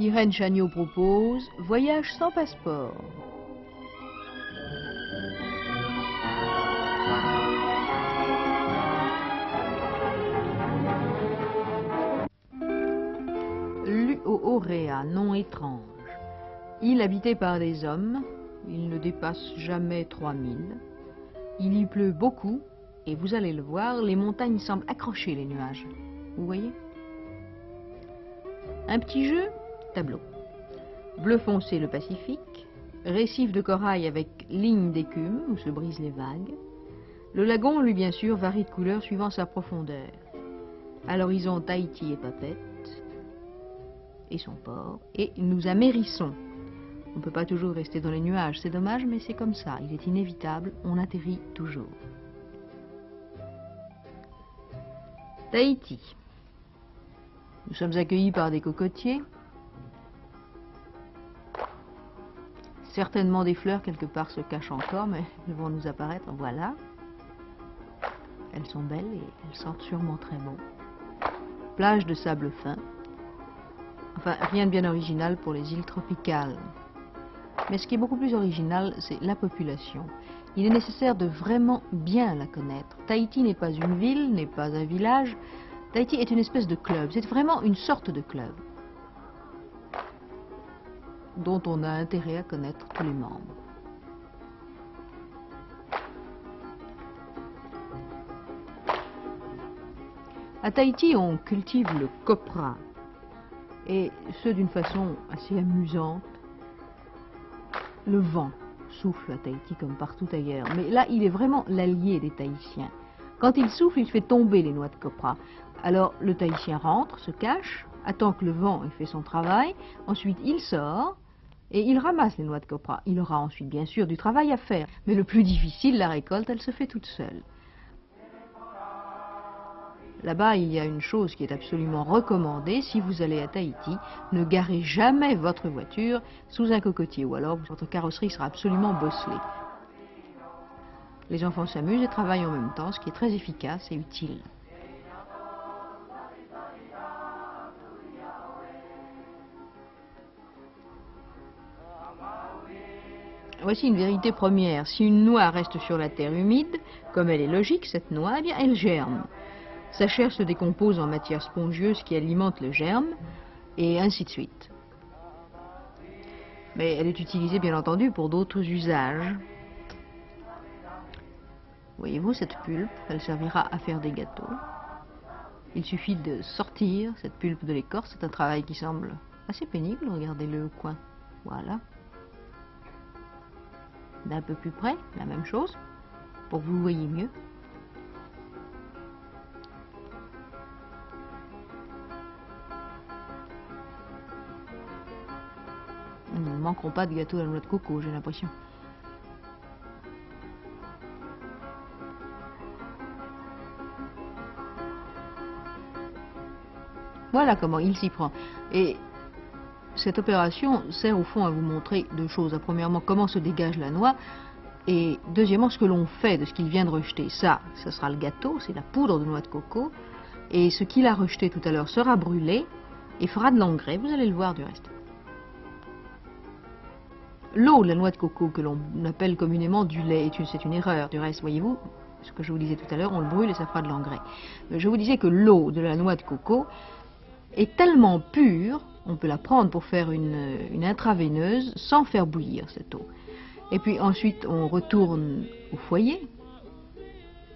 Irène Chagnot propose Voyage sans passeport. Luohorea, nom étrange. Île habitée par des hommes, il ne dépasse jamais 3000. Il y pleut beaucoup, et vous allez le voir, les montagnes semblent accrocher les nuages. Vous voyez? Un petit jeu, tableau. Bleu foncé le Pacifique, récif de corail avec ligne d'écume où se brisent les vagues. Le lagon, lui bien sûr, varie de couleur suivant sa profondeur. À l'horizon, Tahiti et Papeete, et son port, et nous amérissons. On ne peut pas toujours rester dans les nuages, c'est dommage, mais c'est comme ça, il est inévitable, on atterrit toujours. Tahiti. Nous sommes accueillis par des cocotiers. Certainement des fleurs quelque part se cachent encore, mais elles vont nous apparaître, voilà. Elles sont belles et elles sentent sûrement très bon. Plage de sable fin. Enfin, rien de bien original pour les îles tropicales. Mais ce qui est beaucoup plus original, c'est la population. Il est nécessaire de vraiment bien la connaître. Tahiti n'est pas une ville, n'est pas un village. Tahiti est une espèce de club. C'est vraiment une sorte de club dont on a intérêt à connaître tous les membres. À Tahiti, on cultive le copra, et ce d'une façon assez amusante. Le vent souffle à Tahiti comme partout ailleurs, mais là il est vraiment l'allié des Tahitiens. Quand il souffle, il fait tomber les noix de copra. Alors le Tahitien rentre, se cache, attend que le vent ait fait son travail, ensuite il sort et il ramasse les noix de copra. Il aura ensuite bien sûr du travail à faire, mais le plus difficile, la récolte, elle se fait toute seule. Là-bas, il y a une chose qui est absolument recommandée. Si vous allez à Tahiti, ne garez jamais votre voiture sous un cocotier, ou alors votre carrosserie sera absolument bosselée. Les enfants s'amusent et travaillent en même temps, ce qui est très efficace et utile. Voici une vérité première. Si une noix reste sur la terre humide, comme elle est logique, cette noix, eh bien, elle germe. Sa chair se décompose en matière spongieuse qui alimente le germe, et ainsi de suite. Mais elle est utilisée, bien entendu, pour d'autres usages. Voyez-vous cette pulpe, elle servira à faire des gâteaux. Il suffit de sortir cette pulpe de l'écorce, c'est un travail qui semble assez pénible, regardez-le au coin. Voilà. D'un peu plus près, la même chose, pour que vous voyez mieux. Nous ne manquerons pas de gâteau à la noix de coco, j'ai l'impression. Voilà comment il s'y prend. Et cette opération sert au fond à vous montrer deux choses. Premièrement, comment se dégage la noix. Et deuxièmement, ce que l'on fait de ce qu'il vient de rejeter. Ça sera le gâteau, c'est la poudre de noix de coco. Et ce qu'il a rejeté tout à l'heure sera brûlé et fera de l'engrais. Vous allez le voir du reste. L'eau de la noix de coco, que l'on appelle communément du lait, c'est une erreur. Du reste, voyez-vous, ce que je vous disais tout à l'heure, on le brûle et ça fera de l'engrais. Je vous disais que l'eau de la noix de coco est tellement pure, on peut la prendre pour faire une intraveineuse sans faire bouillir cette eau. Et puis ensuite, on retourne au foyer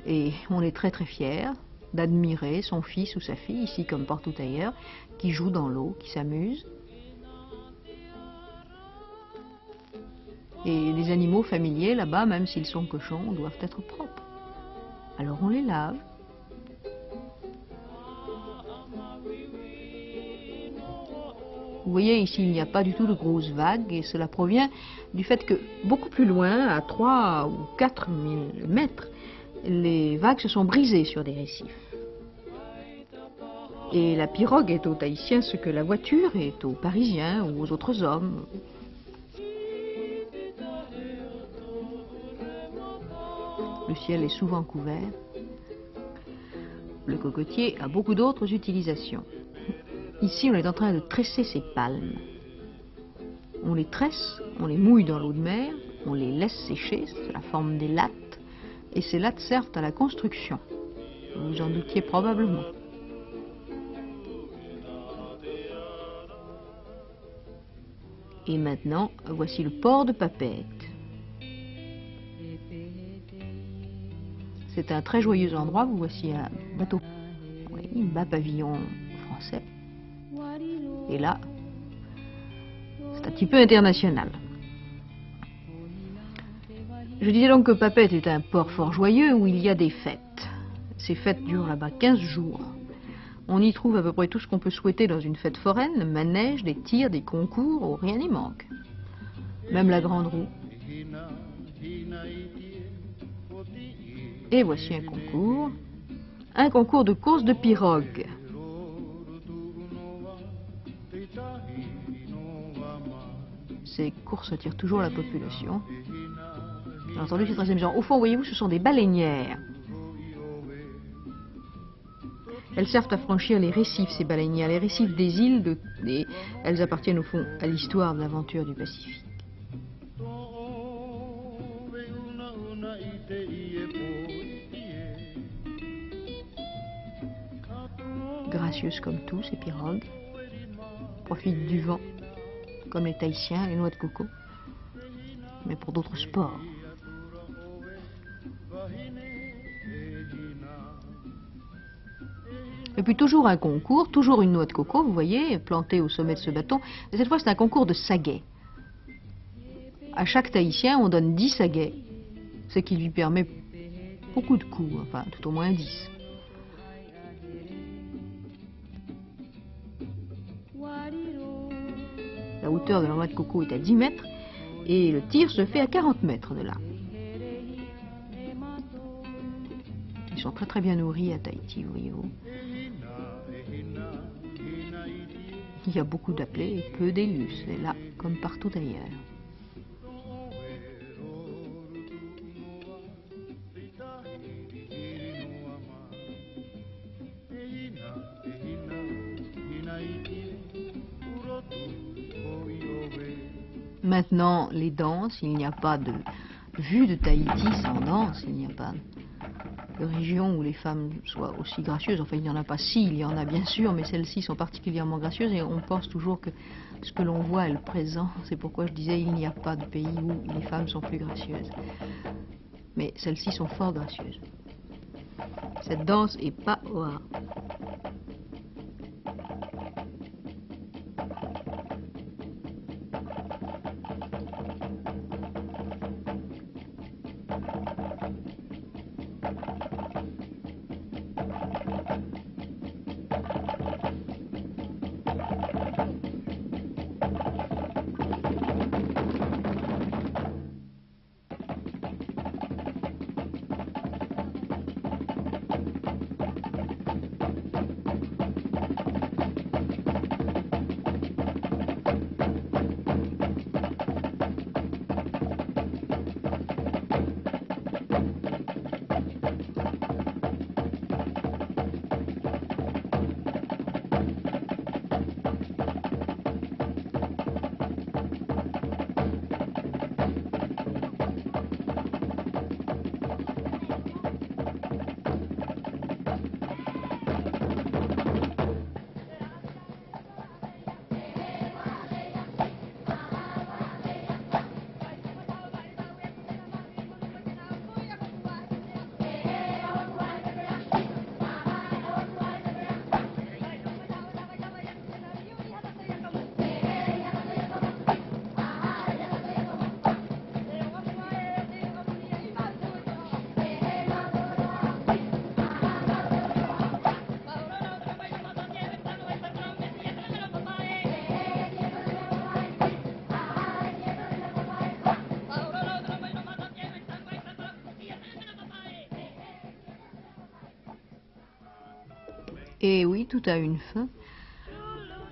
et on est très très fier d'admirer son fils ou sa fille, ici comme partout ailleurs, qui joue dans l'eau, qui s'amuse. Et les animaux familiers, là-bas, même s'ils sont cochons, doivent être propres. Alors on les lave. Vous voyez, ici, il n'y a pas du tout de grosses vagues, et cela provient du fait que beaucoup plus loin, à 3 ou 4 000 mètres, les vagues se sont brisées sur des récifs. Et la pirogue est aux Tahitiens ce que la voiture est aux Parisiens ou aux autres hommes. Le ciel est souvent couvert. Le cocotier a beaucoup d'autres utilisations. Ici, on est en train de tresser ces palmes. On les tresse, on les mouille dans l'eau de mer, on les laisse sécher, c'est la forme des lattes, et ces lattes servent à la construction. Vous vous en doutiez probablement. Et maintenant, voici le port de Papeete. C'est un très joyeux endroit. Vous voici un bateau, oui, un bas pavillon français. Et là, c'est un petit peu international. Je disais donc que Papeete est un port fort joyeux où il y a des fêtes. Ces fêtes durent là-bas 15 jours. On y trouve à peu près tout ce qu'on peut souhaiter dans une fête foraine, manège, des tirs, des concours, oh, rien n'y manque. Même la grande roue. Et voici un concours de course de pirogue. Ces courses attirent toujours la population. Bien entendu, c'est très amusant. Au fond, voyez-vous, ce sont des baleinières. Elles servent à franchir les récifs, ces baleinières, les récifs des îles. Elles appartiennent au fond à l'histoire de l'aventure du Pacifique. Gracieuses comme tout, ces pirogues. Profitent du vent, comme les Tahitiens, les noix de coco, mais pour d'autres sports. Et puis toujours un concours, toujours une noix de coco, vous voyez, plantée au sommet de ce bâton. Et cette fois, c'est un concours de saguet. À chaque Tahitien, on donne 10 saguets, ce qui lui permet beaucoup de coups, enfin tout au moins 10. La hauteur de la noix de coco est à 10 mètres et le tir se fait à 40 mètres de là. Ils sont très très bien nourris à Tahiti, voyez-vous. Il y a beaucoup d'appelés et peu d'élus, c'est là comme partout ailleurs. Maintenant, les danses, il n'y a pas de vue de Tahiti sans danse, il n'y a pas de région où les femmes soient aussi gracieuses. Enfin, il n'y en a pas si, il y en a bien sûr, mais celles-ci sont particulièrement gracieuses et on pense toujours que ce que l'on voit est le présent. C'est pourquoi je disais il n'y a pas de pays où les femmes sont plus gracieuses. Mais celles-ci sont fort gracieuses. Cette danse est paoa. Et oui, tout a une fin.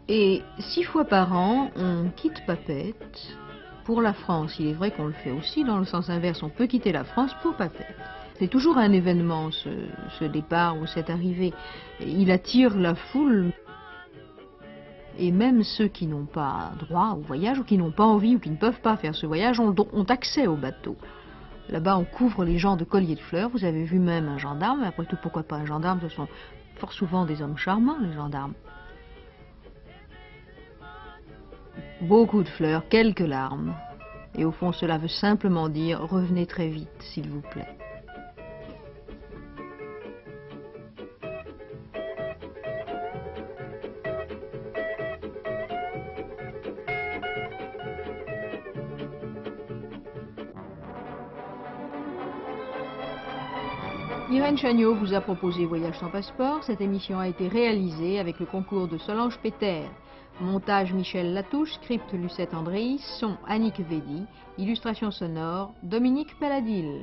Et 6 fois par an, on quitte Papeete pour la France. Il est vrai qu'on le fait aussi dans le sens inverse. On peut quitter la France pour Papeete. C'est toujours un événement, ce départ ou cette arrivée. Il attire la foule. Et même ceux qui n'ont pas droit au voyage, ou qui n'ont pas envie, ou qui ne peuvent pas faire ce voyage, ont accès au bateau. Là-bas, on couvre les gens de colliers de fleurs. Vous avez vu même un gendarme. Après tout, pourquoi pas un gendarme? Ce sont fort souvent des hommes charmants, les gendarmes. Beaucoup de fleurs, quelques larmes. Et au fond, cela veut simplement dire « Revenez très vite, s'il vous plaît ». Irène Chagnot vous a proposé Voyage sans passeport. Cette émission a été réalisée avec le concours de Solange Péter. Montage Michel Latouche, script Lucette Andréis, son Annick Védy, illustration sonore Dominique Paladil.